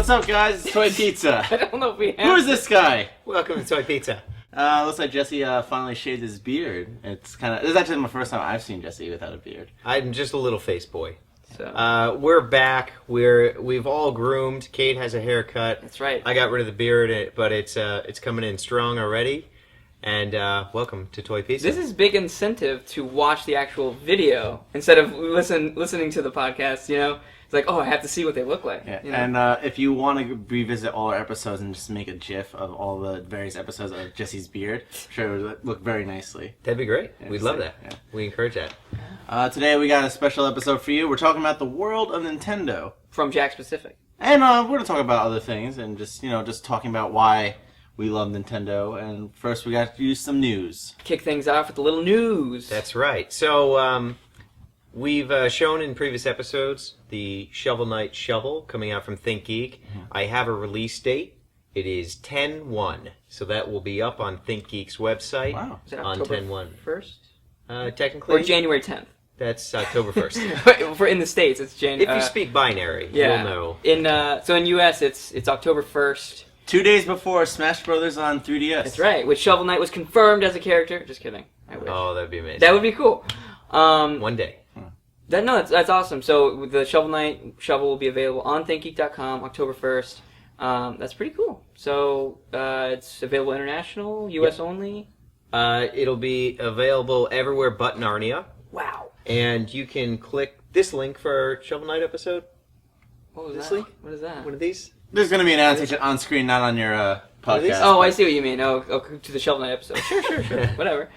What's up, guys? It's Toy Pizza. I don't know if we have. Who is this guy? Welcome to Toy Pizza. Looks like Jesse finally shaved his beard. This is actually my first time I've seen Jesse without a beard. I'm just a little face boy. So. We're back. We've all groomed. Cade has a haircut. That's right. I got rid of the beard, but it's coming in strong already. And welcome to Toy Pizza. This is big incentive to watch the actual video instead of listening to the podcast. You know, it's like, oh, I have to see what they look like. Yeah. You know? And if you want to revisit all our episodes and just make a GIF of all the various episodes of Jesse's beard, I'm sure it would look very nicely. That'd be great. Yeah, We'd love that. Yeah. We encourage that. Today we got a special episode for you. We're talking about the world of Nintendo. From Jakks Pacific. And we're going to talk about other things and just talking about why we love Nintendo. And first we got to do some news. Kick things off with a little news. That's right. So we've shown in previous episodes the Shovel Knight Shovel coming out from Think Geek. Mm-hmm. I have a release date. It is 10/1. So that will be up on Think Geek's website. Wow. Is it on October 10/1. 1st? Technically. Or January 10th. That's October 1st. For in the States, it's January. If you speak binary, yeah. you'll know. So in US, it's October 1st. 2 days before Smash Brothers on 3DS. That's right. Which Shovel Knight was confirmed as a character. Just kidding. I wish. Oh, that'd be amazing. That would be cool. One day. That's awesome. So the Shovel Knight Shovel will be available on ThinkGeek.com October 1st. That's pretty cool. So it's available international, US only. It'll be available everywhere but Narnia. Wow. And you can click this link for our Shovel Knight episode. What was This that? link? What is that? One of these? There's going to be an annotation on screen, not on your podcast. Oh, I see what you mean. Oh, to the Shovel Knight episode. Sure, whatever.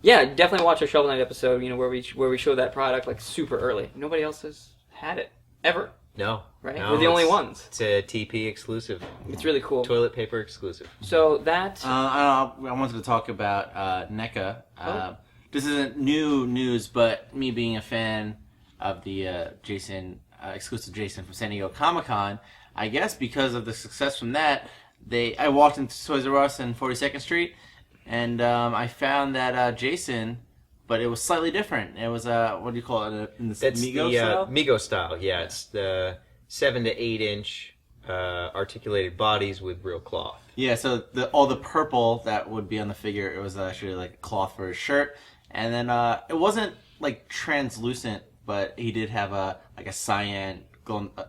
Yeah, definitely watch our Shovel Knight episode. You know, where we show that product like super early. Nobody else has had it ever. No. Right? No, We're the only ones. It's a TP exclusive. It's really cool. Toilet paper exclusive. So that. I wanted to talk about NECA. This isn't new news, but me being a fan of the exclusive Jason from San Diego Comic-Con, I guess because of the success from that, I walked into Toys R Us in 42nd Street, and I found that Jason, but it was slightly different. It was what do you call it? In the Mego style? Mego style. Yeah, it's the 7 to 8 inch articulated bodies with real cloth. Yeah, so all the purple that would be on the figure, it was actually like cloth for his shirt, and then it wasn't like translucent, but he did have a cyan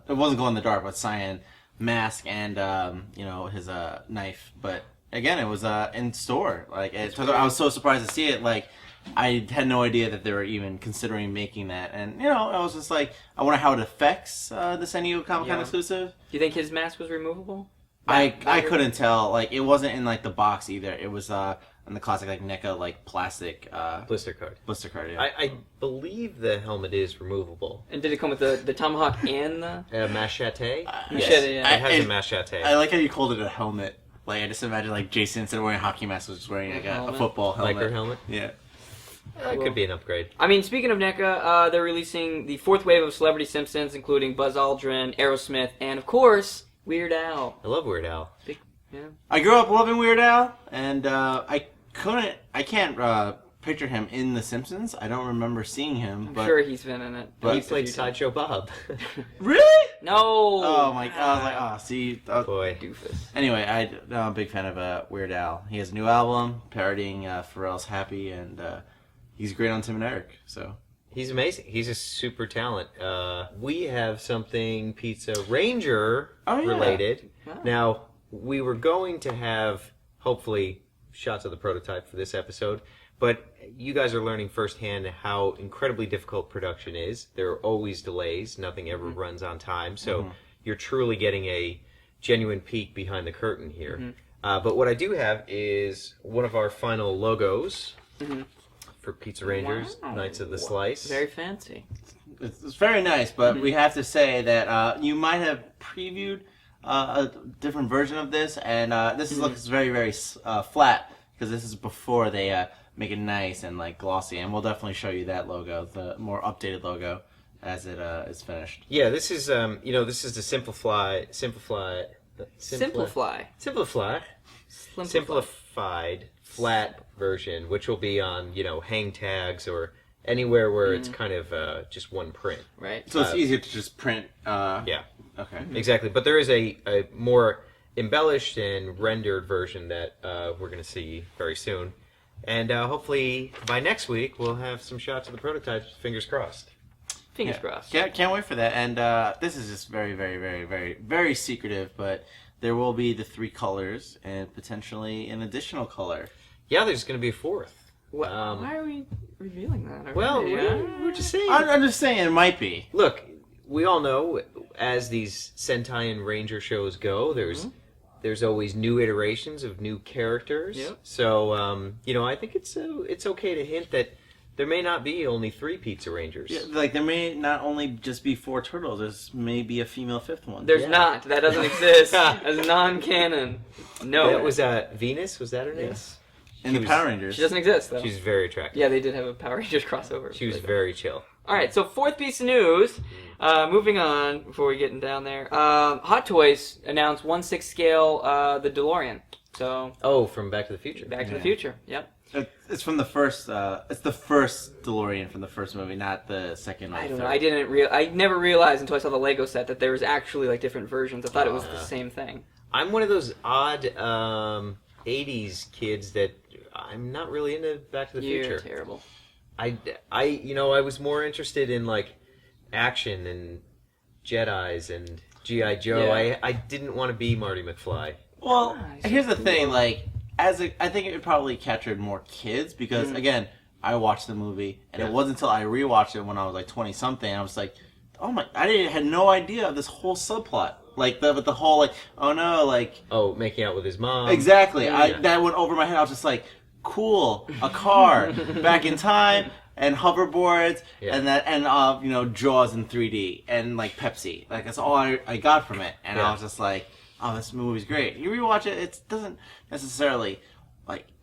it wasn't glow in the dark, but cyan mask and his knife. But again, it was in store. Like I was so surprised to see it. Like I had no idea that they were even considering making that, and I was just like, I wonder how it affects the San Diego Comic-Con exclusive. Do you think his mask was removable? I couldn't tell. Like it wasn't in like the box either. It was in the classic like NECA like plastic blister card. Blister card. Yeah. I believe the helmet is removable. And did it come with the tomahawk and the machete? Yes. It has a machete. I like how you called it a helmet. Like I just imagine like Jason instead of wearing a hockey mask was just wearing like a football helmet. Biker helmet. Yeah. It could be an upgrade. I mean, speaking of NECA, they're releasing the fourth wave of Celebrity Simpsons, including Buzz Aldrin, Aerosmith, and of course Weird Al. I love Weird Al. Yeah. I grew up loving Weird Al, and I can't picture him in The Simpsons. I don't remember seing him. I'm sure he's been in it. But he played Sideshow Bob. Really? No. Oh my god! I was like, see, boy, doofus. Anyway, I'm a big fan of Weird Al. He has a new album parodying Pharrell's "Happy," and he's great on Tim and Eric. So. He's amazing. He's a super talent. We have something Pizza Ranger related. Wow. Now, we were going to have, hopefully, shots of the prototype for this episode, but you guys are learning firsthand how incredibly difficult production is. There are always delays. Nothing ever runs on time. So you're truly getting a genuine peek behind the curtain here. But what I do have is one of our final logos. For Pizza Rangers, Knights of the Slice. Very fancy. It's very nice, but we have to say that you might have previewed a different version of this, and this looks very, very flat, because this is before they make it nice and like glossy, and we'll definitely show you that logo, the more updated logo, as it is finished. Yeah, this is this is the simplified flat version, which will be on hang tags or anywhere where it's kind of just one print. Right. So it's easier to just print Okay. Exactly, but there is a more embellished and rendered version that we're going to see very soon. And hopefully by next week we'll have some shots of the prototypes, fingers crossed. Fingers crossed. Can't wait for that. And this is just very, very, very, very, very secretive, but there will be the 3 colors and potentially an additional color. Yeah, there's going to be a 4th. Why are we revealing that? Well, we're just saying. I'm just saying it might be. Look, we all know as these Sentai and Ranger shows go, there's always new iterations of new characters. Yep. So, I think it's okay to hint that there may not be only 3 Pizza Rangers. Yeah, like there may not only just be 4 turtles. There's maybe a female 5th one. There's not. That doesn't exist as non-canon. No. That was Venus. Was that her name? Yes. In the Power Rangers. She doesn't exist though. She's very attractive. Yeah, they did have a Power Rangers crossover. She was very chill. All right, so 4th piece of news. Moving on before we get down there. Hot Toys announced 1/6 scale the DeLorean. So. From Back to the Future. Back to the Future. Yep. It's from the first. It's the first DeLorean from the first movie, not the second. Or I don't third. know. I never realized until I saw the Lego set that there was actually like different versions. I thought it was the same thing. I'm one of those odd 80s kids that I'm not really into Back to the You're Future. terrible. I was more interested in like action and Jedis and G.I. Joe. Yeah. I didn't want to be Marty McFly. Well, so here's the thing. cool. Like, I think it probably captured more kids because again, I watched the movie and it wasn't until I rewatched it when I was like 20 something. I was like, oh my! Had no idea of this whole subplot. Like with the whole like, oh no, like making out with his mom. exactly. Yeah. That went over my head. I was just like, cool, a car back in time. And hoverboards, and Jaws in 3D, and like Pepsi. Like that's all I got from it. And I was just like, oh, this movie's great. You rewatch it, it doesn't necessarily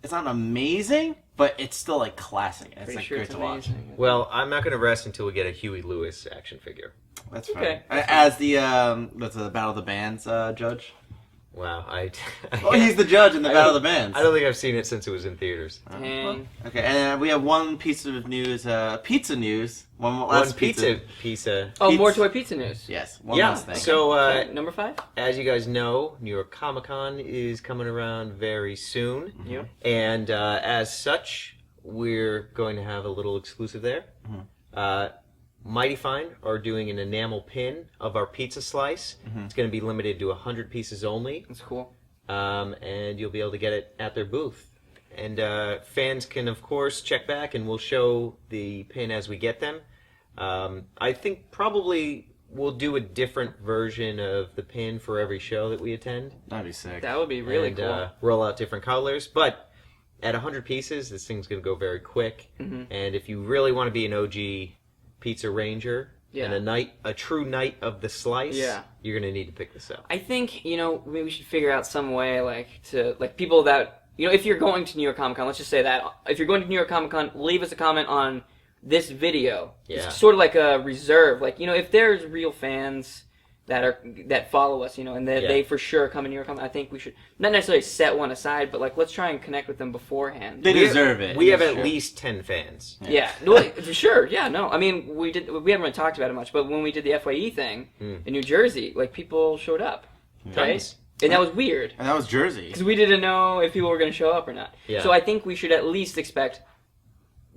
it's not amazing, but it's still like classic. It's like great to watch. Well, I'm not going to rest until we get a Huey Lewis action figure. That's okay. fine. As the Battle of the Bands judge. Wow, he's the judge in the Battle of the Bands. I don't think I've seen it since it was in theaters. Dang. Okay, and we have one piece of news, pizza news. One last pizza. Oh, more Toy Pizza news. Yes, one last thing. So, number 5? as you guys know, New York Comic Con is coming around very soon. Yep. And as such, we're going to have a little exclusive there. Mighty Fine are doing an enamel pin of our pizza slice. It's going to be limited to 100 pieces only. That's cool. And you'll be able to get it at their booth. And fans can, of course, check back and we'll show the pin as we get them. I think probably we'll do a different version of the pin for every show that we attend. That'd be sick. That would be really cool. Roll out different colors. But at 100 pieces, this thing's going to go very quick. And if you really want to be an OG Pizza Ranger and a true knight of the slice, you're going to need to pick this up. I think, maybe we should figure out some way to people that, if you're going to New York Comic Con, let's just say that. If you're going to New York Comic Con, leave us a comment on this video. Yeah. It's sort of like a reserve. If there's real fans that follow us, and they for sure come to New York Comic Con, I think we should not necessarily set one aside, but let's try and connect with them beforehand. They deserve it. We have at least 10 fans. Yeah, for sure. Yeah, no. I mean, we haven't really talked about it much, but when we did the FYE thing in New Jersey, people showed up, right? And that was weird. And that was Jersey. Because we didn't know if people were going to show up or not. Yeah. So I think we should at least expect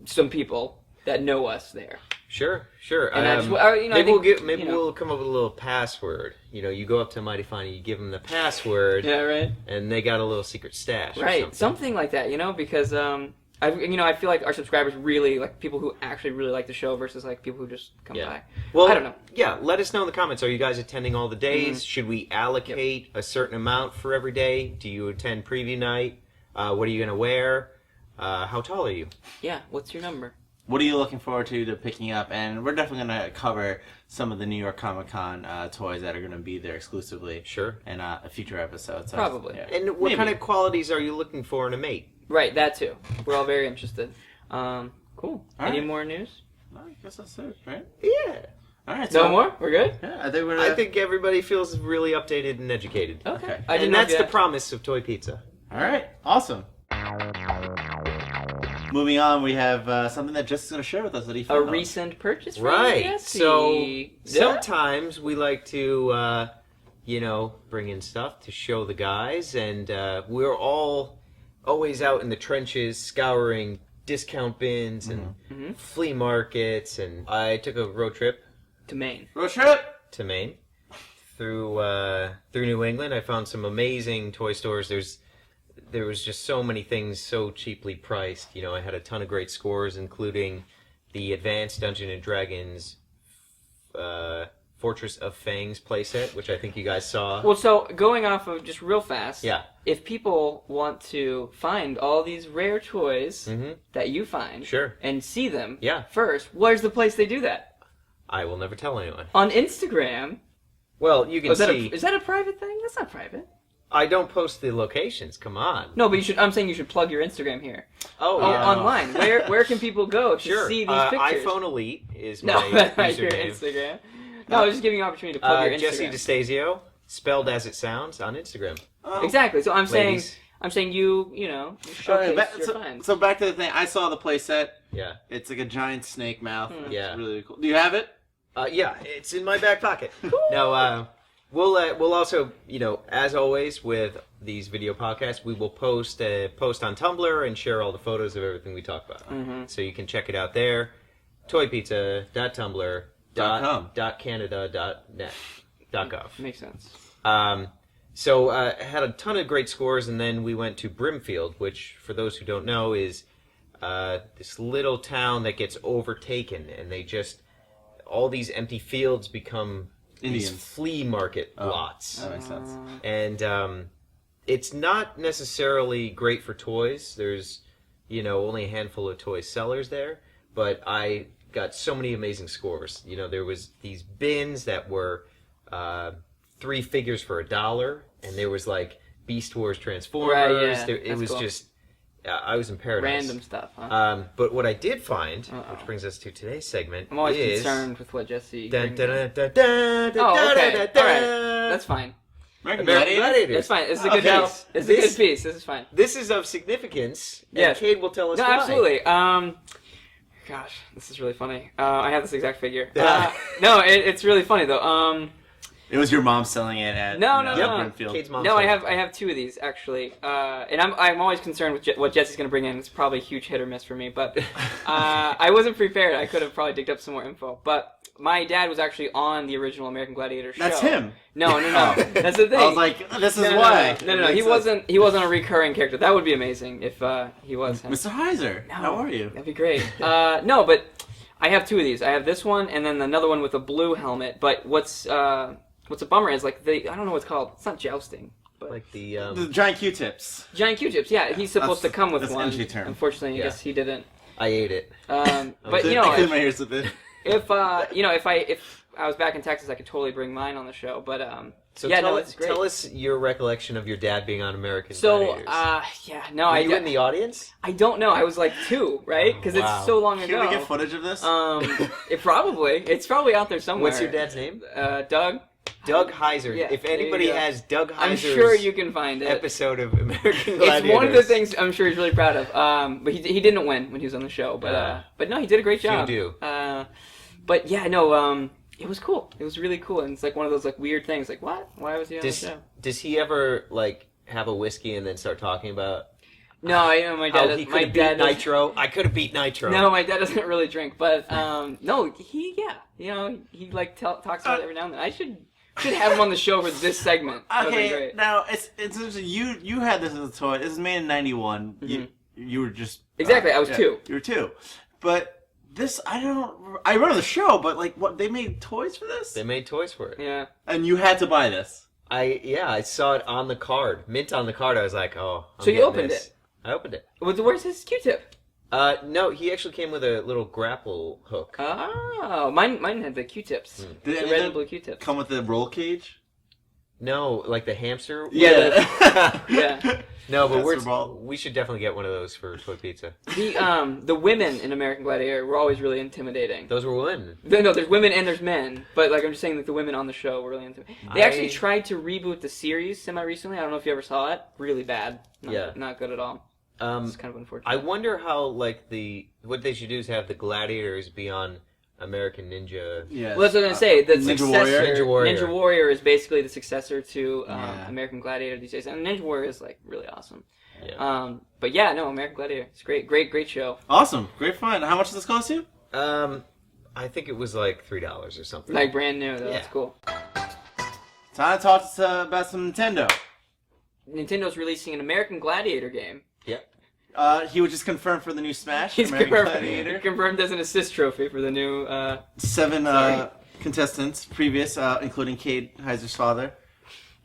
some people that know us there. Sure. And maybe we'll come up with a little password. You go up to Mighty Fine and you give them the password. Yeah, right. And they got a little secret stash. Right, or something like that. Because I feel like our subscribers really people who actually really like the show versus people who just come by. Well, I don't know. Yeah, let us know in the comments. Are you guys attending all the days? Should we allocate a certain amount for every day? Do you attend preview night? What are you going to wear? How tall are you? Yeah, what's your number? What are you looking forward to picking up? And we're definitely going to cover some of the New York Comic Con toys that are going to be there exclusively. Sure. In a future episode. So Probably. Yeah. And what kind of qualities are you looking for in a mate? Right, that too. We're all very interested. Cool. All Any right. more news? I guess that's it, right? Yeah. All right. No more? We're good? Yeah, I think everybody feels really updated and educated. Okay. And that's the promise of Toy Pizza. All right. Awesome. moving on, we have something that Jesse's going to share with us that he found. A recent purchase from Right. Jesse. So sometimes we like to, bring in stuff to show the guys, and we're all always out in the trenches scouring discount bins and flea markets, and I took a road trip to Maine. Road trip to Maine through New England. I found some amazing toy stores. There was just so many things so cheaply priced. I had a ton of great scores, including the Advanced Dungeons and Dragons Fortress of Fangs playset, which I think you guys saw. Well, so going off of just real fast, Yeah. if people want to find all these rare toys that you find Sure. and see them Yeah. first, where's the place they do that? I will never tell anyone. On Instagram. Well, you can see. Is that a private thing? That's not private. I don't post the locations. Come on. No, but I'm saying you should plug your Instagram here. Oh, Online. Where can people go to Sure. see these pictures? iPhone Elite is my No, that's not your username. Instagram. No, I was just giving you an opportunity to plug your Jesse Instagram. DeStasio, spelled as it sounds, on Instagram. Exactly. So I'm Ladies. saying you showcase your so, finds. so back to the thing. I saw the playset. Yeah. It's like a giant snake mouth. It's Yeah. really cool. Do you have it? Yeah, it's in my back pocket. No, we'll also, as always with these video podcasts, we will post on Tumblr and share all the photos of everything we talk about. So you can check it out there. toypizza.tumblr.canada.net.gov. Makes sense. So had a ton of great scores, and then we went to Brimfield, which, for those who don't know, is this little town that gets overtaken, and all these empty fields become these Indians. flea market lots. That makes sense. And it's not necessarily great for toys. There's, only a handful of toy sellers there, but I got so many amazing scores. There was these bins that were 3 figures for $1, and there was like Beast Wars Transformers. Right, yeah. It was cool. just, I was in paradise. Random stuff, huh? But what I did find, which brings us to today's segment, I'm always is... concerned with what Jesse Dun, brings dun, up. dun, dun, dun, Oh, dun, okay. dun, All dun, right. dun. That's fine. American American Gladiator? Gladiators. That's fine. This is a good Okay. piece. This is a good piece. This is fine. This is of significance, and Yes. Cade will tell us No, why. absolutely. Gosh, this is really funny. I have this exact figure. No, it's really funny though. It was your mom selling it at No. Brimfield. Cade's mom No, I said- have 2 of these actually, and I'm always concerned with what Jesse's going to bring in. It's probably a huge hit or miss for me, but I wasn't prepared. I could have probably digged up some more info, but my dad was actually on the original American Gladiator show. That's him. No. That's the thing. I was like, this is why. No. He wasn't a recurring character. That would be amazing if he was him. Mr. Heiser, No, how are you? That'd be great. No, but I have 2 of these. I have this one and then another one with a blue helmet. But what's a bummer is I don't know what it's called. It's not jousting, but Like the... The giant Q-tips. giant Q-tips. Yeah, he's supposed to come with that's one. entry term. Unfortunately, I guess he didn't. I ate it. But I cleaned my ears a bit. if I was back in Texas, I could totally bring mine on the show. But So yeah, tell, no, it's great. tell us your recollection of your dad being on American So Gladiators. no, Were you in the audience? I don't know. I was like 2, right? Because Wow. it's so long Can ago. we get footage of this? It's probably out there somewhere. What's your dad's name? Doug. Doug Heiser. Yeah, If there you anybody go. has Doug Heiser's I'm sure you can find it. episode of American Gladiators. It's one of the things I'm sure he's really proud of. But he didn't win when he was on the show. But no, he did a great job. You do. But yeah, no. It was cool. It was really cool, and it's like one of those like weird things. Like what? Why was he on the show? Does he ever have a whiskey and then start talking about No, my dad. how he My could dad have beat doesn't- Nitro? I could have beat Nitro. No, my dad doesn't really drink, but no, he like talks about it every now and then. I should have him on the show for this segment. That would be Okay, great. now it's interesting. You had this as a toy. This is made in '91. You were just Exactly, I was 2. You were 2, but this I remember the show, but like what they made toys for this, They made toys for it. Yeah. and you had to buy this. I saw it on the card, mint on the card. I was like, oh. I'm So you getting opened this. it? I opened it. Where's his Q-tip? No, he actually came with a little grapple hook. Oh, mine had the Q-tips. Did The any red of and blue Q-tips. come with the roll cage? No, like the hamster. Yeah. Yeah. No, but That's the ball. we should definitely get one of those for Toy Pizza. The women in American Gladiator were always really intimidating. Those were women. No, there's women and there's men, but like I'm just saying that the women on the show were really intimidating. They actually tried to reboot the series semi-recently. I don't know if you ever saw it. Really bad. Not good at all. It's kind of unfortunate. I wonder how what they should do is have the gladiators be on American Ninja. Yeah. Well, that's what I'm going to say. The Ninja successor, Warrior. Ninja Warrior is basically the successor to American Gladiator these days, and Ninja Warrior is like really awesome. Yeah. But yeah, no, American Gladiator. It's great show. Awesome, great fun. How much does this cost you? I think it was like $3 or something. Like brand new, though. Yeah. That's cool. Time to talk about some Nintendo. Nintendo's releasing an American Gladiator game. Yep. He was just confirmed for the new Smash. He's American Gladiator. confirmed as an assist trophy for the new. 7 contestants previous, including Cade Hiser's father.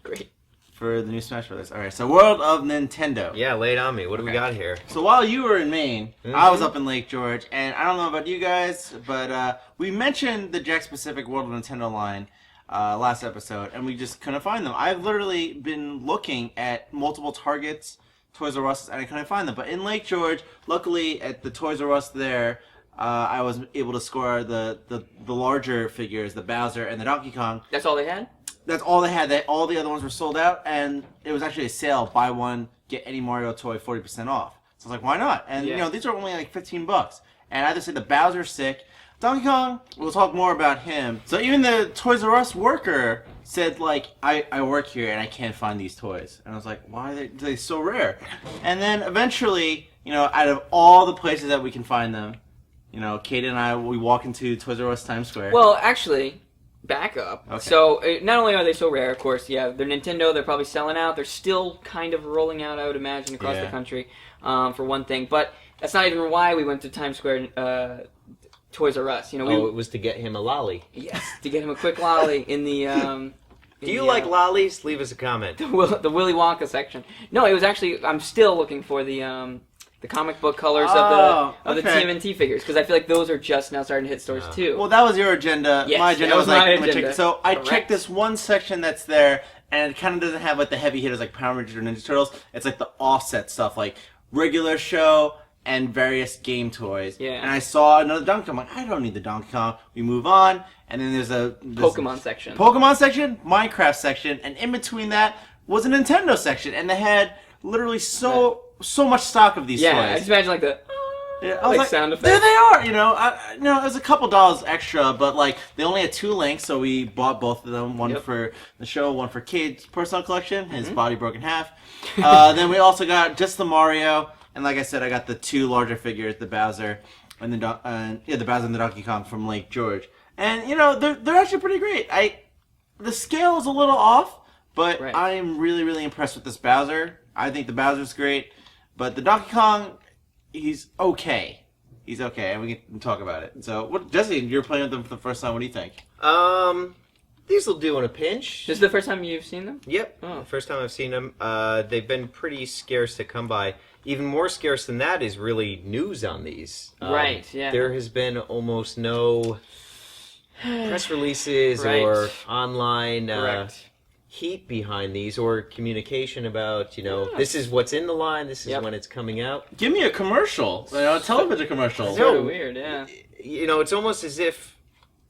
Great. For the new Smash Brothers. All right, so World of Nintendo. Yeah, lay it on me. What do we got here? So while you were in Maine, I was up in Lake George, and I don't know about you guys, but we mentioned the Jakks Pacific World of Nintendo line last episode, and we just couldn't find them. I've literally been looking at multiple Targets, Toys R Us, and I couldn't find them. But in Lake George, luckily at the Toys R Us there, I was able to score the larger figures, the Bowser and the Donkey Kong. That's all they had? That's all they had. All the other ones were sold out, and it was actually a sale. Buy one, get any Mario toy 40% off. So I was like, why not? And these are only like $15. And I just said the Bowser's sick. Donkey Kong, we'll talk more about him. So even the Toys R Us worker said, like, I work here and I can't find these toys. And I was like, why are they so rare? And then eventually, out of all the places that we can find them, Cade and I, we walk into Toys R Us Times Square. Well, actually, back up. Okay. So, not only are they so rare, of course, they're Nintendo, they're probably selling out. They're still kind of rolling out, I would imagine, across the country, for one thing. But that's not even why we went to Times Square Toys R Us. It was to get him a lolly. Yes, to get him a quick lolly in the... Do you like lollies? Leave us a comment. The Willy Wonka section. No, it was actually... I'm still looking for the comic book colors of the TMNT figures, because I feel like those are just now starting to hit stores too. Well, that was your agenda. Yes, my agenda that was like, my I'm gonna agenda. check. So I Correct. checked this one section that's there, and it kind of doesn't have like the heavy hitters like Power Rangers or Ninja Turtles. It's like the offset stuff, like regular show and various game toys. Yeah. And I saw another Donkey Kong. I'm like, I don't need the Donkey Kong. We move on, and then there's this Pokemon section. Pokemon section, Minecraft section, and in between that was a Nintendo section, and they had literally so much stock of these toys. I just imagine like the... Yeah, I was like, sound effects. there they are, it was a couple dollars extra, but like they only had 2 links, so we bought both of them. One for the show, one for Cade's personal collection, his body broke in half. Then we also got just the Mario, and like I said, I got the 2 larger figures, the Bowser and the Bowser and the Donkey Kong from Lake George, and they're actually pretty great. The scale is a little off, but I am really impressed with this Bowser. I think the Bowser's great, but the Donkey Kong. He's okay. He's okay, and we can talk about it. So, Jesse, you're playing with them for the first time. What do you think? These will do in a pinch. This is the first time you've seen them? Yep. The first time I've seen them. They've been pretty scarce to come by. Even more scarce than that is really news on these. Right, yeah. There has been almost no press releases or online heat behind these or communication about, this is what's in the line, this is when it's coming out. Give me a commercial. A television commercial. Sort of weird, yeah. It's almost as if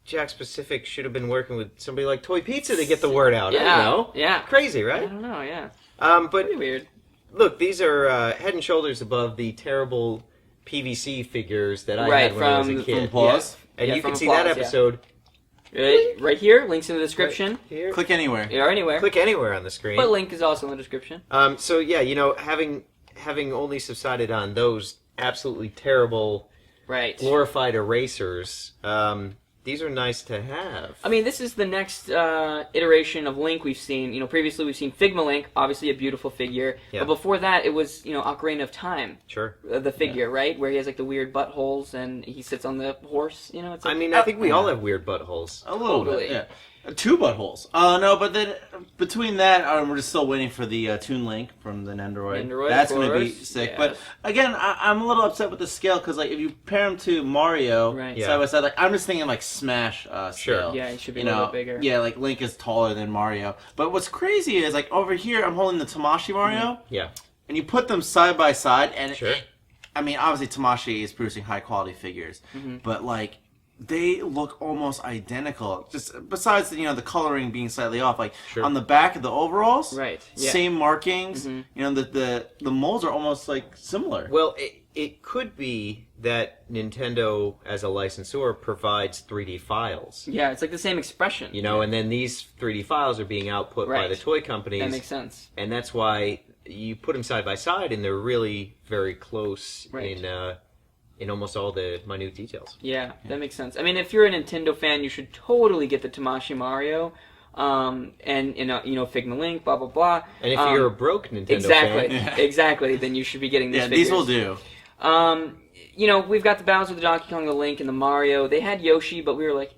Jakks Pacific should have been working with somebody like Toy Pizza to get the word out. Yeah. I don't know. Yeah. Crazy, right? I don't know, yeah. But pretty weird. Look, these are head and shoulders above the terrible PVC figures that I had when I was a kid. From Applause. And you can see that episode right here. Links in the description. Right here. Click anywhere. Yeah, anywhere. Click anywhere on the screen. But link is also in the description. So yeah, having only subsided on those absolutely terrible, glorified erasers, these are nice to have. I mean, this is the next iteration of Link we've seen. Previously we've seen Figma Link, obviously a beautiful figure. Yeah. But before that, it was, Ocarina of Time. Sure. The figure, right? Where he has, like, the weird buttholes and he sits on the horse, It's like, I think we all have weird buttholes. A little Totally. bit, yeah. 2 buttholes. No, but then between that, we're just still waiting for the Toon Link from the Nendoroid. That's going to be sick. Yes. But again, I'm a little upset with the scale because like if you pair him to Mario side by side, like I'm just thinking like Smash scale. Yeah, he should be a little bit bigger. Yeah, like Link is taller than Mario. But what's crazy is like over here, I'm holding the Tamashii Mario. Yeah. And you put them side by side, and sure. I mean, obviously Tamashii is producing high quality figures, but like. they look almost identical. Just besides the coloring being slightly off, like Sure. on the back of the overalls, Right. Yeah. same markings. You know, the molds are almost like similar. Well, it could be that Nintendo, as a licensor, provides 3D files. Yeah, it's like the same expression. And then these 3D files are being output by Right. the toy companies. That makes sense. And that's why you put them side by side, and they're really very close Right. in almost all the minute details. Yeah, that makes sense. I mean, if you're a Nintendo fan, you should totally get the Tamashii Mario, and Figma Link, blah blah blah. And if you're a broke Nintendo exactly, fan, exactly, then you should be getting these. Yeah, figures. these will do. We've got the Bowser, the Donkey Kong, the Link, and the Mario. They had Yoshi, but we were like,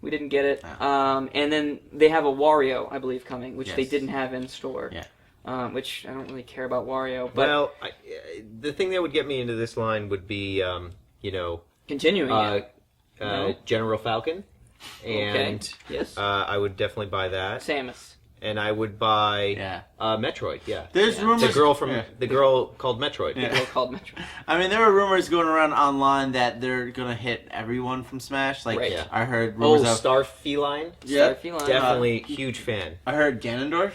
we didn't get it. And then they have a Wario, I believe, coming, which they Yes. didn't have in store. Yeah. Which I don't really care about Wario. But well, the thing that would get me into this line would be, continuing it. No. General Falcon, and Okay. Yes. I would definitely buy that. Samus. And I would buy Yeah. Metroid. Yeah, There's rumors. the girl called Metroid. Yeah. People called Metro. I mean, there were rumors going around online that they're gonna hit everyone from Smash. Like, Right. Yeah. I heard Oh, rumors of. Star Feline. Yeah, Starfield. Definitely huge fan. I heard Ganondorf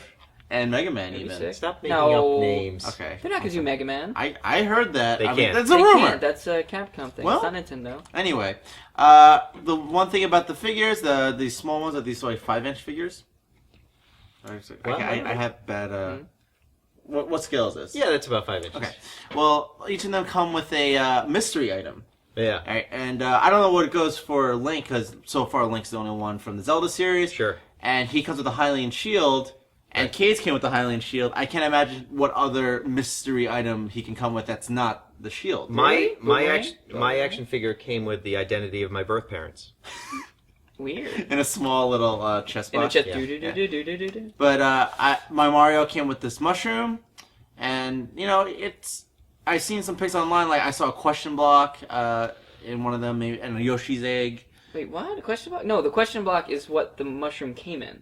and Mega Man Maybe even. six. Stop making No. up names. Okay. They're not gonna do Mega Man. I heard that. They I mean, can't. that's a They rumor. can't. That's a Capcom thing. Well- It's not Nintendo. Anyway, the one thing about the figures, the small ones are these like 5-inch figures. I have bad. What scale is this? Yeah, that's about 5 inches. Okay. Well, each of them come with a mystery item. Yeah. All right, and I don't know what it goes for Link, because so far Link's the only one from the Zelda series. Sure. And he comes with a Hylian shield, and Cade's came with the Hylian shield. I can't imagine what other mystery item he can come with that's not the shield. My Really? action figure came with the identity of my birth parents. Weird. In a small little chest In a box. chest. Yeah. Do-do-do-do-do-do-do. But my Mario came with this mushroom, and it's. I've seen some pics online. Like I saw a question block in one of them, maybe, and a Yoshi's egg. Wait, what? A question block? No, the question block is what the mushroom came in.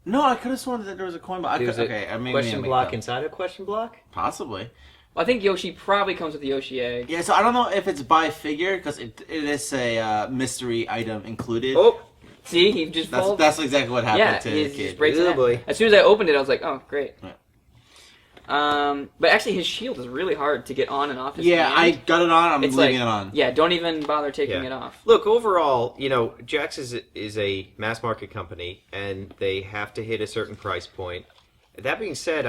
No, I could have sworn that there was a coin block. There's Okay, I mean, question block inside a question block? possibly. Well, I think Yoshi probably comes with the Yoshi egg. Yeah, so I don't know if it's by figure because it is a mystery item included. Oh, See, he just that's falls. that's exactly what happened Yeah, to he the just kid. breaks Oh, it. boy. As soon as I opened it, I was like, oh, great. Yeah. But actually, his shield is really hard to get on and off his Yeah, hand. I got it on. I'm It's leaving like, it on. Yeah, don't even bother taking Yeah. it off. look, overall, Jakks is a mass market company, and they have to hit a certain price point. That being said,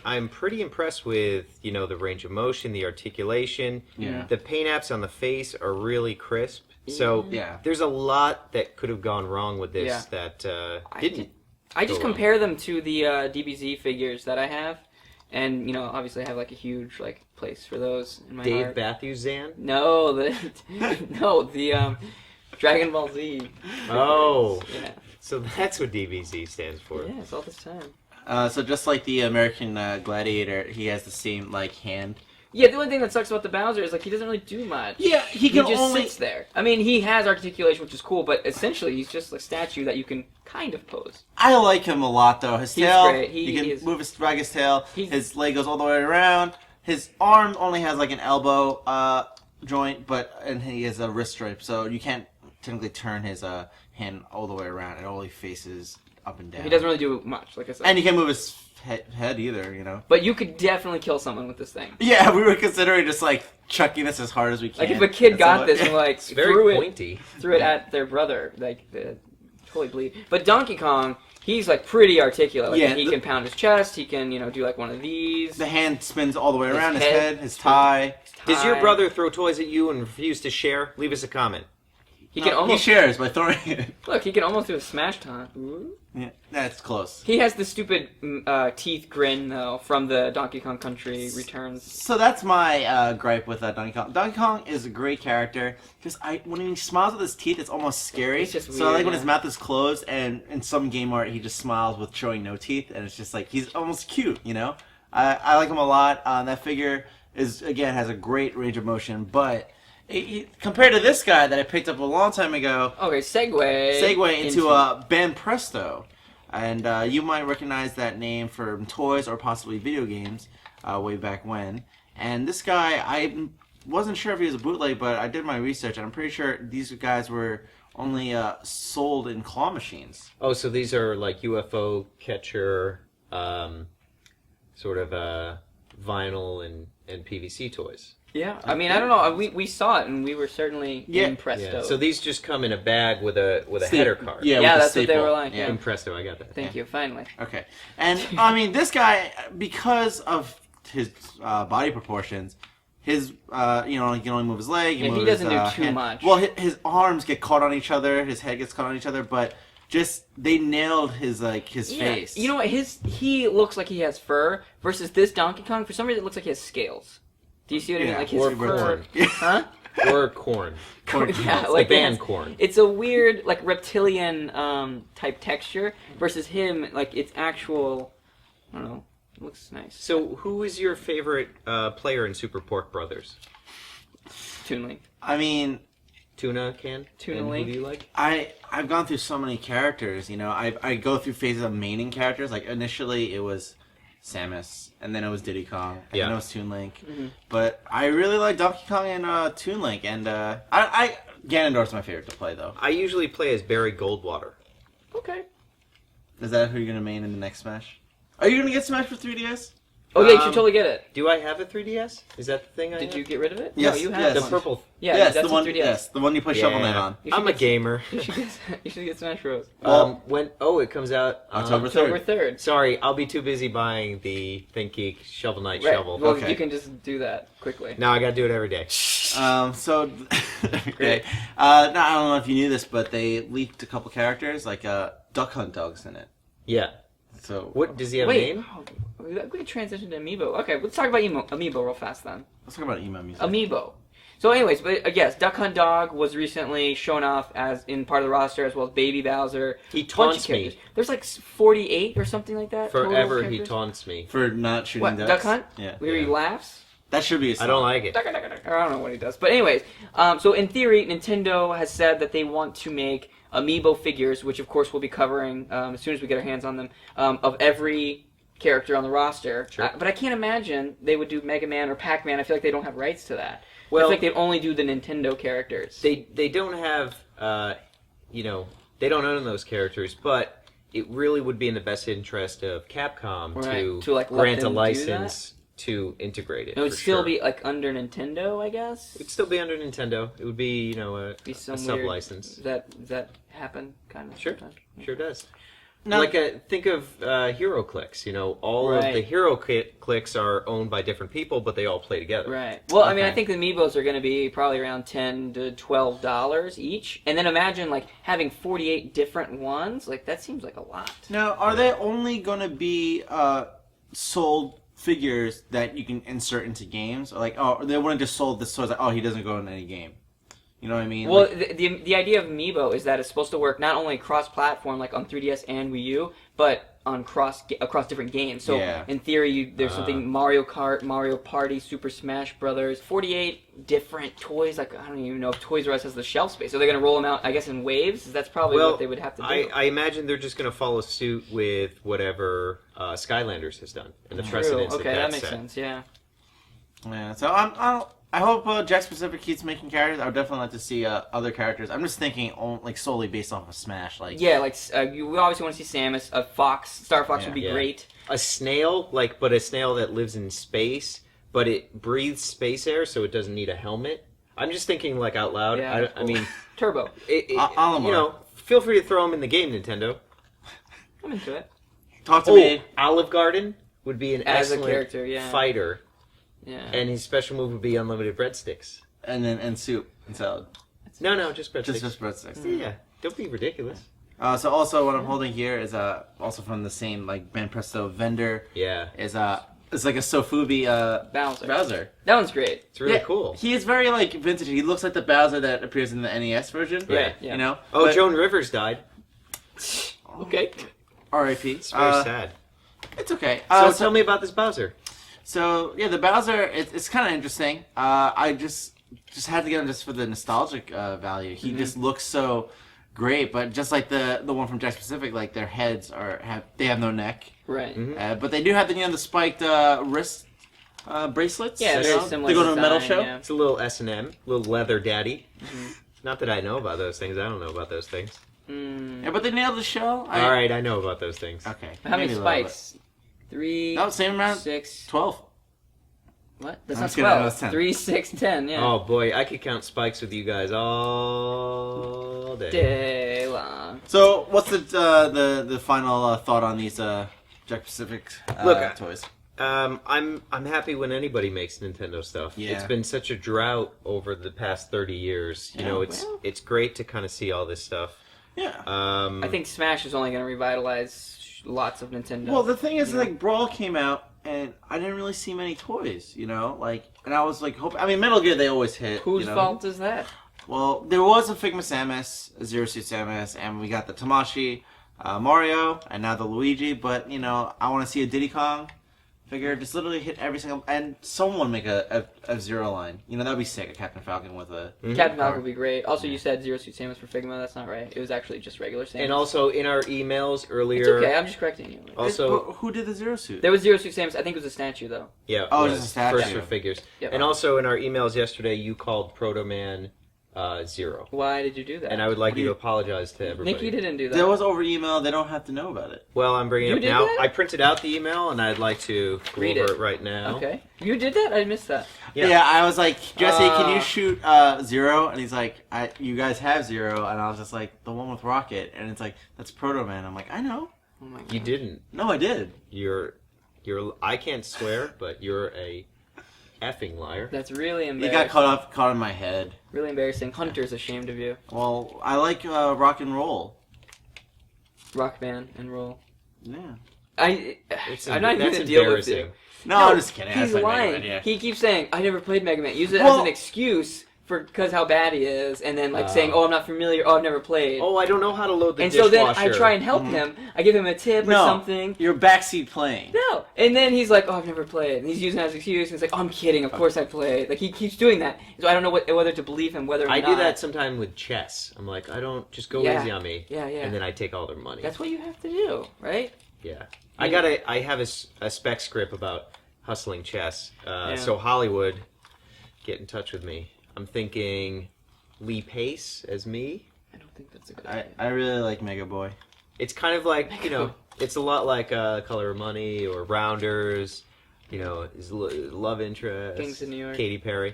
I'm pretty impressed with the range of motion, the articulation. Yeah. The paint apps on the face are really crisp. So Yeah. there's a lot that could have gone wrong with this Yeah. that I didn't. just go wrong. compare them to the DBZ figures that I have, and obviously I have like a huge place for those in my Dave heart. Matthews Zan. No, the Dragon Ball Z. Oh, Yeah, so that's what DBZ stands for. yeah, it's all this time. So just like the American Gladiator, he has the same hand. Yeah, the only thing that sucks about the Bowser is he doesn't really do much. Yeah, he He can just only. sits there. I mean, he has articulation, which is cool, but essentially he's just a statue that you can kind of pose. I like him a lot though. His He's tail, great. he is- can drag his tail. He's- His leg goes all the way around. His arm only has like an elbow joint, and he has a wrist stripe, so you can't technically turn his hand all the way around. It only faces up and down. He doesn't really do much, like I said. And he can't move his head either. But you could definitely kill someone with this thing. Yeah, we were considering just chucking this as hard as we can. Like if a kid That's got all- this and It's very threw pointy. it at their brother, totally bleed. But Donkey Kong, he's pretty articulate. Yeah, He can pound his chest. He can do one of these. The hand spins all the way His around his head. head, his tie. Does your Tie. brother throw toys at you and refuse to share? Leave us a comment. He can almost He shares by throwing it. look. He can almost do a smash taunt. Ooh. Yeah, that's close. He has the stupid teeth grin though from the Donkey Kong Country Returns. So that's my gripe with Donkey Kong. Donkey Kong is a great character because when he smiles with his teeth, it's almost scary. It's just So I like weird, when yeah. his mouth is closed, and in some game art he just smiles with showing no teeth, and it's just he's almost cute. I like him a lot. That figure has a great range of motion, but compared to this guy that I picked up a long time ago, Okay, segue into Ban Presto. And you might recognize that name from toys or possibly video games way back when. And this guy, wasn't sure if he was a bootleg, but I did my research, and I'm pretty sure these guys were only sold in claw machines. Oh, so these are like UFO catcher, sort of vinyl and PVC toys. Yeah, I mean, I don't know. We saw it, and we were certainly impressed. Yeah. So these just come in a bag with a header card. Yeah, that's what they were like. Yeah. Impresto, I got that. Thank you, finally. Okay. And, I mean, this guy, because of his body proportions, his, he can only move his leg. He doesn't do too much. Well, his arms get caught on each other, his head gets caught on each other, but just, they nailed his face. You know what? He looks like he has fur, versus this Donkey Kong, for some reason, it looks like he has scales. Do you see what I mean? Like his fur. Corn. Huh? Or corn. Yeah, It's like band corn. It's a weird, like, reptilian type texture, versus him, like, it's actual, I don't know, it looks nice. So who is your favorite player in Super Pork Brothers? Toon Link. I mean... Tuna can? Tuna and Link. Who do you like? I've gone through so many characters, I go through phases of maining characters. Like, initially it was Samus, and then it was Diddy Kong, and then it was Toon Link. Mm-hmm. But I really like Donkey Kong and Toon Link, and Ganondorf's my favorite to play, though. I usually play as Barry Goldwater. Okay. Is that who you're going to main in the next Smash? Are you going to get Smash for 3DS? Oh yeah, you should totally get it. Do I have a 3DS? Is that the thing I Did have? you get rid of it? Yes, No, you have yes. The one. purple... Yeah, yes, that's the one. 3DS. Yes, the one you play Shovel Knight on. You should I'm a get- gamer. You should get Smash Bros. It comes out October October 3rd. 3rd. Sorry, I'll be too busy buying the Think Geek Shovel Knight Right. shovel. Well, Okay. you can just do that quickly. No, I gotta do it every day. So, great. I don't know if you knew this, but they leaked a couple characters, like Duck Hunt Dog's in it. Yeah. So What does he have a Wait, name? we transition to Amiibo. Okay, let's talk about Amiibo real fast then. let's talk about emo music. Amiibo. So anyways, but yes, Duck Hunt Dog was recently shown off as in part of the roster, as well as Baby Bowser. He Bunch of taunts characters. me. There's like 48 or something like that. total Forever he characters. taunts me. For not shooting What, ducks. Duck Hunt? Yeah. Where he laughs? That should be a song. I don't like it. Duck, duck, duck, duck. Or I don't know what he does. But anyways, so in theory, Nintendo has said that they want to make Amiibo figures, which of course we'll be covering as soon as we get our hands on them, of every character on the roster. Sure. But I can't imagine they would do Mega Man or Pac-Man. I feel like they don't have rights to that. Well, I feel like they'd only do the Nintendo characters. They don't have, they don't own those characters, but it really would be in the best interest of Capcom Right. To, like, let grant a them do license to integrate it. It would for still sure. be like under Nintendo, I guess. It'd still be under Nintendo. It would be, a Be some sub-license. Does that happen kind of? Sure. sometimes? Sure does. No. Like, think of Hero Clicks. All of Right. the Hero Clicks are owned by different people, but they all play together. Right. Well, I mean, Okay. I think the Amiibos are going to be probably around $10 to $12 each, and then imagine like having 48 different ones. Like that seems like a lot. Now, are they only going to be sold figures that you can insert into games? Or they wouldn't just sold this, so it's like, he doesn't go in any game. You know what I mean? Well, the idea of Amiibo is that it's supposed to work not only cross-platform, like on 3DS and Wii U, but on across different games. So Yeah. in theory, there's something Mario Kart, Mario Party, Super Smash Brothers, 48 different toys. Like I don't even know if Toys R Us has the shelf space. So they're going to roll them out, I guess, in waves. That's probably what they would have to do. I imagine they're just going to follow suit with whatever Skylanders has done and the True. precedents Okay, that makes set. sense. Yeah. Yeah, so I hope Jakks Pacific keeps making characters. I would definitely like to see other characters. I'm just thinking solely based off of Smash. Yeah, like we obviously want to see Samus. A fox, Star Fox would be Yeah. great. A snail, but a snail that lives in space, but it breathes space air, so it doesn't need a helmet. I'm just thinking out loud. Yeah, I mean, Turbo. Olimar. feel free to throw him in the game, Nintendo. I'm into it. Talk to me. Olive Garden would be an As a excellent character, yeah. fighter, Yeah. and his special move would be unlimited breadsticks. And soup and salad. No, just breadsticks. Just breadsticks. Yeah, don't be ridiculous. So also what I'm holding here is also from the same Ben Presto vendor. Yeah, Is it's like a Sofubi Bowser. That one's great. it's really cool. He is very vintage. He looks like the Bowser that appears in the NES version. Yeah. You know. Oh, But- Joan Rivers died. Okay. R.I.P. It's very sad. It's okay. So tell me about this Bowser. So yeah, the Bowser, it's kind of interesting. I just had to get him just for the nostalgic value. He just looks so great, but just like the one from Jakks Pacific, their heads have no neck. Right. Mm-hmm. But they do have the spiked wrist bracelets. Yeah, you very know? similar They go to a metal design, show. yeah. It's a little S&M, little leather daddy. Mm-hmm. Not that I know about those things. I don't know about those things. Yeah, but they nailed the show. All right, I know about those things. Okay. How many maybe a little spikes? 3. No, same amount. 6. 12. What? That's I'm not just kidding, I know 12. it's 10. 3, 6, 10. Yeah. Oh boy, I could count spikes with you guys all day. Day long. So, what's the final thought on these Jakks Pacific Look, toys? I'm happy when anybody makes Nintendo stuff. Yeah. It's been such a drought over the past 30 years. You Yeah, know, well. it's great to kind of see all this stuff. Yeah. I think Smash is only going to revitalize lots of Nintendo. Well, the thing is, Yeah. like, Brawl came out, and I didn't really see many toys, you know? Like, and I was, like, hoping... I mean, Metal Gear, they always hit, Whose you know? fault is that? Well, there was a Figma Samus, a Zero Suit Samus, and we got the Tamashii Mario, and now the Luigi, but, you know, I want to see a Diddy Kong figure just literally hit every single... And someone make a Zero line. You know, that'd be sick, a Captain Falcon with a... Captain Falcon would be great. Also, you said Zero Suit Samus for Figma. That's not right. It was actually just regular Samus. And also in our emails It's earlier... okay. I'm just correcting you. Also, But who did the Zero Suit? There was Zero Suit Samus. I think it was a statue, though. yeah, Oh, it just was a statue. first for figures. Yep. And also in our emails yesterday, you called Proto Man Zero. Why did you do that? And I would like What do you to you- apologize to everybody. Nikki didn't do that. There was over email. They don't have to know about it. Well, I'm bringing You it up did now. that? I printed out the email, and I'd like to go Read over it. it right now. Okay. You did that? I missed that. Yeah. I was like, Jesse, can you shoot Zero? And he's like, you guys have Zero. And I was just like, the one with Rocket. And it's like, that's Proto Man. I'm like, I know. Oh my god. You didn't. No, I did. You're. I can't swear, but you're a effing liar. That's really You embarrassing. got caught in my head. Really embarrassing. Hunter's ashamed of you. Well, I like rock and roll. Rock band and roll. Yeah. I'm not even That's gonna deal with embarrassing. you. No, I'm just kidding. He's That's my lying. Mega Man, yeah. He keeps saying, "I never played Mega Man." Use it as Well- an excuse for because how bad he is, and then like saying, "Oh, I'm not familiar. Oh, I've never played." Oh, I don't know how to load the and so dishwasher. then I try and help him. I give him a tip or No. something. You're backseat playing. No, and then he's like, "Oh, I've never played." And he's using that as an excuse. And he's like, "Oh, I'm kidding. Of course I played." Like he keeps doing that. So I don't know whether to believe him, whether or I not. do that sometime with chess. I'm like, I don't just go Yeah. easy on me. Yeah, yeah. And then I take all their money. That's what you have to do, right? Yeah. I have a spec script about hustling chess. Yeah. So Hollywood, get in touch with me. I'm thinking Lee Pace as me. I don't think that's a good I idea. really like Mega Boy. It's kind of like, you know, it's a lot like Color of Money or Rounders, you know, his love interest. Kings of New York. Katy Perry.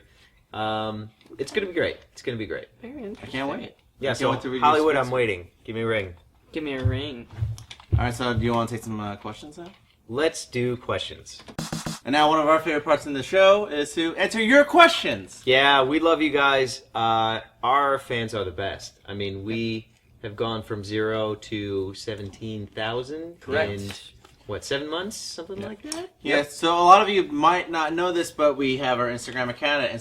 It's going to be great. It's going to be great. Very I interesting. can't wait. Yeah, can't so wait to read your Hollywood, specs. I'm waiting. Give me a ring. Give me a ring. All right, so do you want to take some questions now? Let's do questions. And now one of our favorite parts in the show is to answer your questions. Yeah, we love you guys. Our fans are the best. I mean, we have gone from 0 to 17,000 Correct. in, what, 7 months? Something like that? Yeah, so a lot of you might not know this, but we have our Instagram account at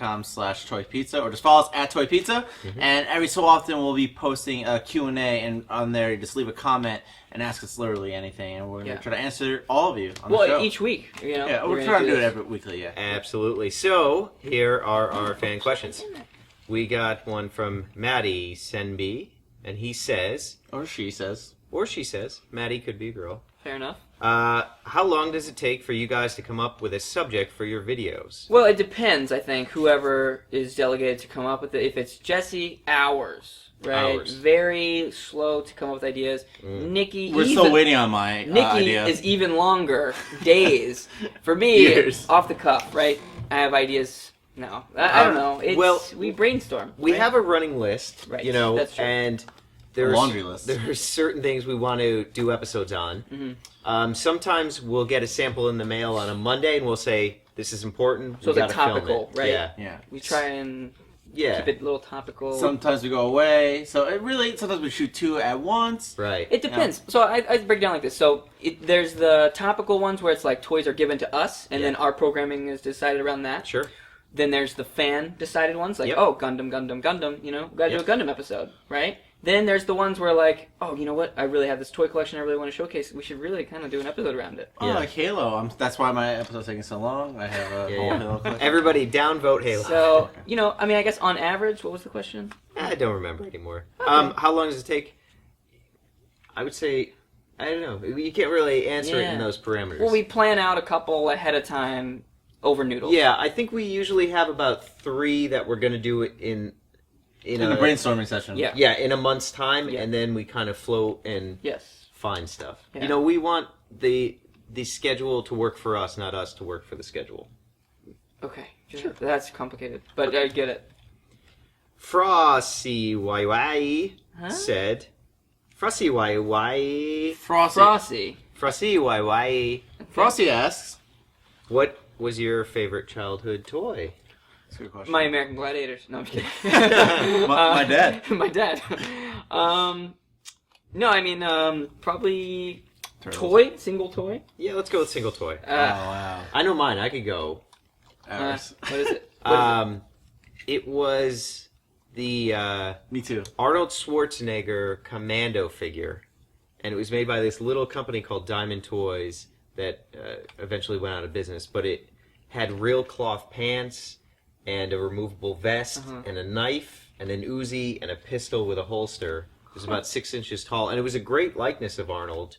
instagram.com/toypizza, or just follow us at toypizza. And every so often we'll be posting a Q&A, and on there you just leave a comment and ask us literally anything, and we're going to try to answer all of you on the show. Well, each week, you know. Yeah, we're gonna trying to do it this. every weekly, yeah. Absolutely. So, here are our fan questions. We got one from Maddie Senby, and he says, Or she says. or she says, Maddie could be a girl. Fair enough. How long does it take for you guys to come up with a subject for your videos? Well, it depends, I think, whoever is delegated to come up with it. If it's Jesse, hours, right? Hours. Very slow to come up with ideas. Nikki, We're still waiting on my Nikki idea. is even longer, days. For me, Years. off the cuff, right? I have ideas. No, I don't know. It's, well, we brainstorm. We right? have a running list, Right, you know, that's true. and there's laundry list. There's certain things we want to do episodes on. Mm-hmm. Sometimes we'll get a sample in the mail on a Monday, and we'll say this is important. So we it's like gotta film topical, it. right? Yeah, Yeah. We try and yeah, keep it a little topical. Sometimes we go away. So it really, sometimes we shoot two at once. right. It depends. So I break it down like this. So there's the topical ones where it's like toys are given to us, and then our programming is decided around that. Sure. Then there's the fan decided ones, like, Yep. oh, Gundam, you know, gotta Yep. do a Gundam episode, right? Then there's the ones where like, oh, you know what, I really have this toy collection I really want to showcase. We should really kind of do an episode around it. Oh, Yeah. like Halo. That's why my episode's taking so long. I have a whole Halo collection. Everybody downvote Halo. So, you know, I mean, I guess on average, what was the question? I don't remember anymore. Okay. How long does it take? I would say, I don't know. You can't really answer it in Yeah. those parameters. Well, we plan out a couple ahead of time, over noodles. Yeah, I think we usually have about 3 that we're going to do in the brainstorming session. Yeah. Yeah, in a month's time, Yeah. and then we kind of float and find stuff. Yeah. You know, we want the schedule to work for us, not us to work for the schedule. Okay. Sure. That's complicated, but I get it. Frosty YY said, Frosty YY. Frosty. Frosty YY. Frosty asks, What was your favorite childhood toy? that's a good question. My American Gladiators. No, I'm kidding. my dad. My dad. No, I mean, probably Turtles. single toy. Yeah, let's go with single toy. Oh, wow. I know mine. I could go. Ours. What is it? It was the Me too. Arnold Schwarzenegger commando figure, and it was made by this little company called Diamond Toys that eventually went out of business. But it had real cloth pants and a removable vest and a knife and an Uzi and a pistol with a holster. It was about 6 inches tall, and it was a great likeness of Arnold.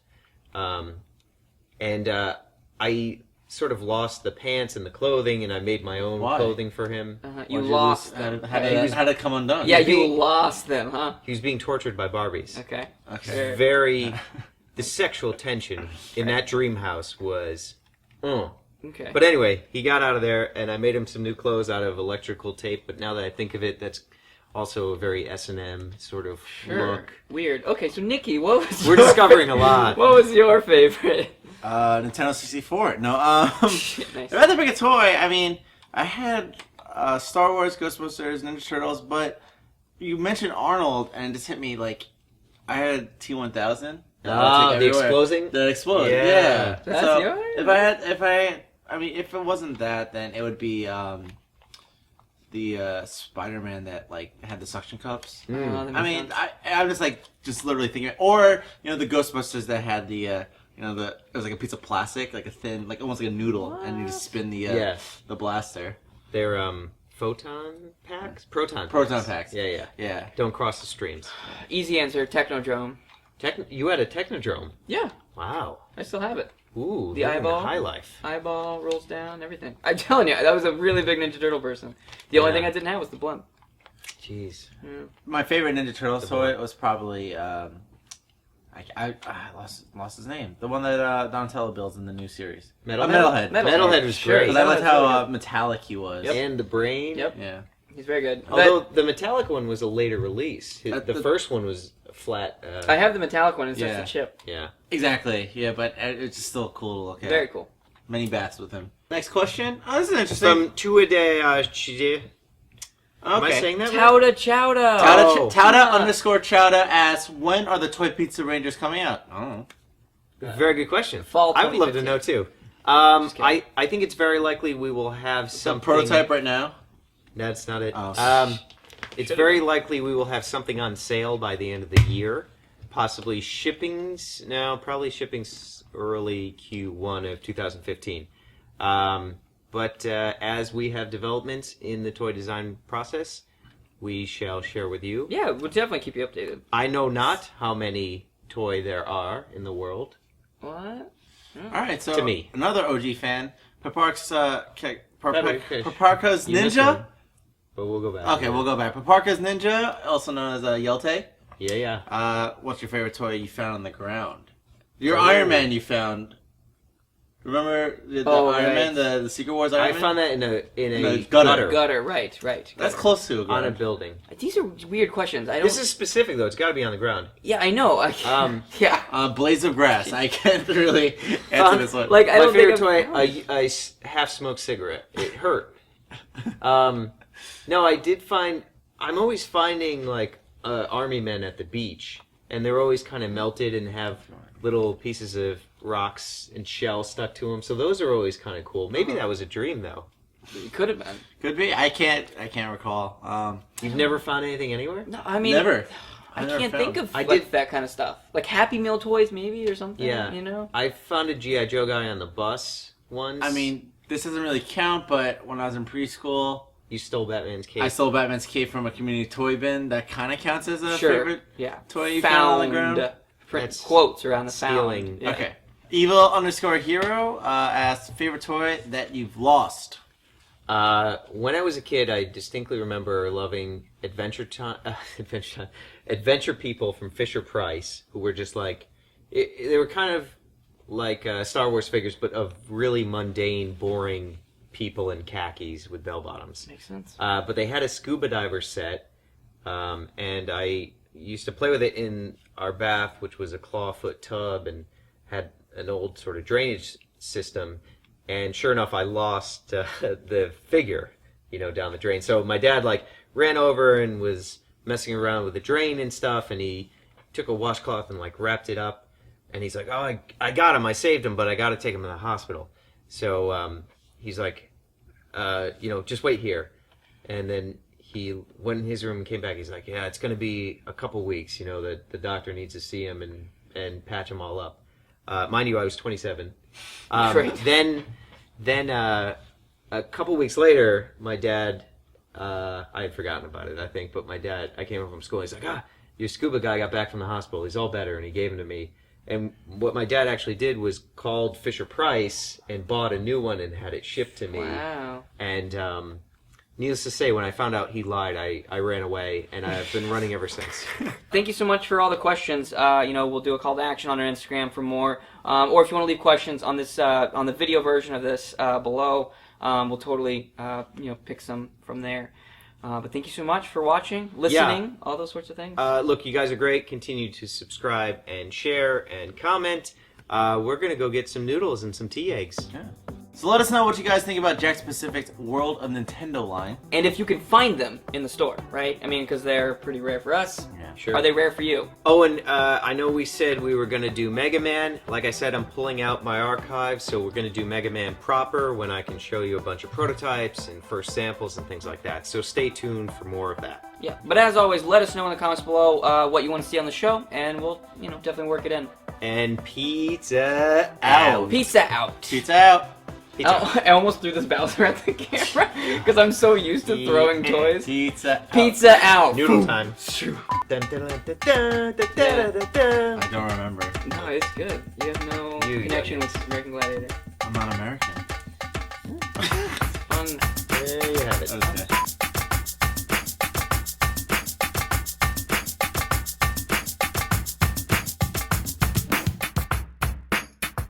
I sort of lost the pants and the clothing, and I made my own Why? clothing for him. You Why'd lost lose- them. How did it come undone? Yeah, you lost them, huh? He was being tortured by Barbies. Okay. Okay. Very... The sexual tension in that dream house was... Okay. But anyway, he got out of there, and I made him some new clothes out of electrical tape, but now that I think of it, that's also a very S&M sort of look. Weird. Okay, so Nicky, what was We're your discovering a lot. What was your favorite? Nintendo 64. No, Nice. if I had to pick a toy, I mean, I had Star Wars, Ghostbusters, Ninja Turtles, but you mentioned Arnold, and it just hit me like I had T-1000. The exploding? The explode. Yeah. Yeah. That's So yours? I mean, if it wasn't that, then it would be the Spider-Man that like had the suction cups. Oh, that I makes mean, sense. I'm just literally thinking, or the Ghostbusters that had the it was like a piece of plastic, like a thin, like almost like a noodle, and you just spin the blaster. They're photon packs? Proton Packs. Yeah. Don't cross the streams. Easy answer, Technodrome. You had a Technodrome. Yeah, Wow. I still have it. Ooh, The living eyeball? high life. Eyeball rolls down, everything. I'm telling you, that was a really big Ninja Turtle person. The only thing I didn't have was the blimp. Jeez. Yeah. My favorite Ninja Turtles The toy boy. was probably I lost his name. The one that Donatello builds in the new series. Metalhead. Metalhead. Metalhead was Sure. great. Because I liked how Really good. metallic he was. And the brain. Yep. Yeah. He's very good. Although the metallic one was a later release. The the- first one was flat. I have the metallic one, it's just Yeah. a chip. Yeah. Exactly. Yeah, but it's just still cool to look at. Very cool. Many bats with him. Next question. Oh, this is interesting. From Tuade Chide. Am I Okay. saying that right? Chowda Chowda! Oh. Tauda_Chowda asks, when are the Toy Pizza Rangers coming out? I don't know. Very good question. Fall I would love to 2015. know too. Just kidding. I think it's very likely we will have Some something. prototype right now. That's not it. Oh. It's very likely we will have something on sale by the end of the year. Possibly shipping's probably shipping's early Q1 of 2015. But as we have developments in the toy design process, we shall share with you. Yeah, we'll definitely keep you updated. I know not how many toy there are in the world. What? All right, so To me. another OG fan, Paparka's You missed Ninja. one, but we'll go back. Okay, we'll go back. Paparka's Ninja, also known as Yelte. Yeah. What's your favorite toy you found on the ground? Your Oh. Iron Man you found. Remember the Oh, Iron right. Man, the Secret Wars Iron I Man? found that in In a a gutter. Gutter, right. That's Gutter. close to a on a ground. building. These are weird questions. I don't. This is specific though. It's got to be on the ground. Yeah, I know. Yeah. Blades of Grass. I can't really answer this one. Like I My don't favorite think toy, a half-smoked cigarette. It hurt. No, I did find. I'm always finding like army men at the beach, and they're always kind of melted and have little pieces of rocks and shells stuck to them. So those are always kind of cool. Maybe that was a dream though. it could have been. Could be. I can't recall. You've never found anything anywhere? No, I mean, Never. I never can't found. think of I like did- that kind of stuff. Like Happy Meal toys, maybe or something. Yeah. You know. I found a GI Joe guy on the bus once. I mean, this doesn't really count, but when I was in preschool, you stole Batman's cape. I stole Batman's cape from a community toy bin. That kind of counts as a Sure. favorite Yeah. toy you found on the ground. Print That's quotes around the stealing. found. Yeah. Okay. Evil_hero asks, favorite toy that you've lost? When I was a kid, I distinctly remember loving Adventure People from Fisher-Price, who were just like, they were kind of like Star Wars figures, but of really mundane, boring people in khakis with bell bottoms. Makes sense. But they had a scuba diver set, and I used to play with it in our bath, which was a clawfoot tub and had an old sort of drainage system. And sure enough, I lost the figure, down the drain. So my dad ran over and was messing around with the drain and stuff, and he took a washcloth and wrapped it up. And he's like, "Oh, I got him. I saved him, but I got to take him to the hospital." So he's like, "Just wait here." And then he went in his room and came back. He's like, "Yeah, it's going to be a couple weeks. The doctor needs to see him and patch him all up." Mind you, I was 27. Right. Then a couple weeks later, my dad, I had forgotten about it, I think, but my dad, I came home from school, he's like, your scuba guy got back from the hospital, he's all better, and he gave him to me. And what my dad actually did was called Fisher-Price and bought a new one and had it shipped to me. Wow. And needless to say, when I found out he lied, I ran away, and I've been running ever since. Thank you so much for all the questions. We'll do a call to action on our Instagram for more. Or if you want to leave questions on this, on the video version of this below, we'll totally, pick some from there. But thank you so much for watching, listening, all those sorts of things. Look, you guys are great. Continue to subscribe and share and comment. We're going to go get some noodles and some tea eggs. Yeah. So let us know what you guys think about Jakks Pacific's World of Nintendo line. And if you can find them in the store, right? I mean, because they're pretty rare for us. Yeah, sure. Are they rare for you? Oh, and I know we said we were going to do Mega Man. Like I said, I'm pulling out my archive, so we're going to do Mega Man proper when I can show you a bunch of prototypes and first samples and things like that. So stay tuned for more of that. Yeah, but as always, let us know in the comments below what you want to see on the show, and we'll, definitely work it in. And pizza out. Pizza out. Pizza out. I almost threw this Bowser at the camera because I'm so used to throwing toys. Pizza out. Pizza out. Noodle time. I don't remember. No, it's good. You have no connection with American Gladiator. I'm not American. Fun. There you have it. That was good.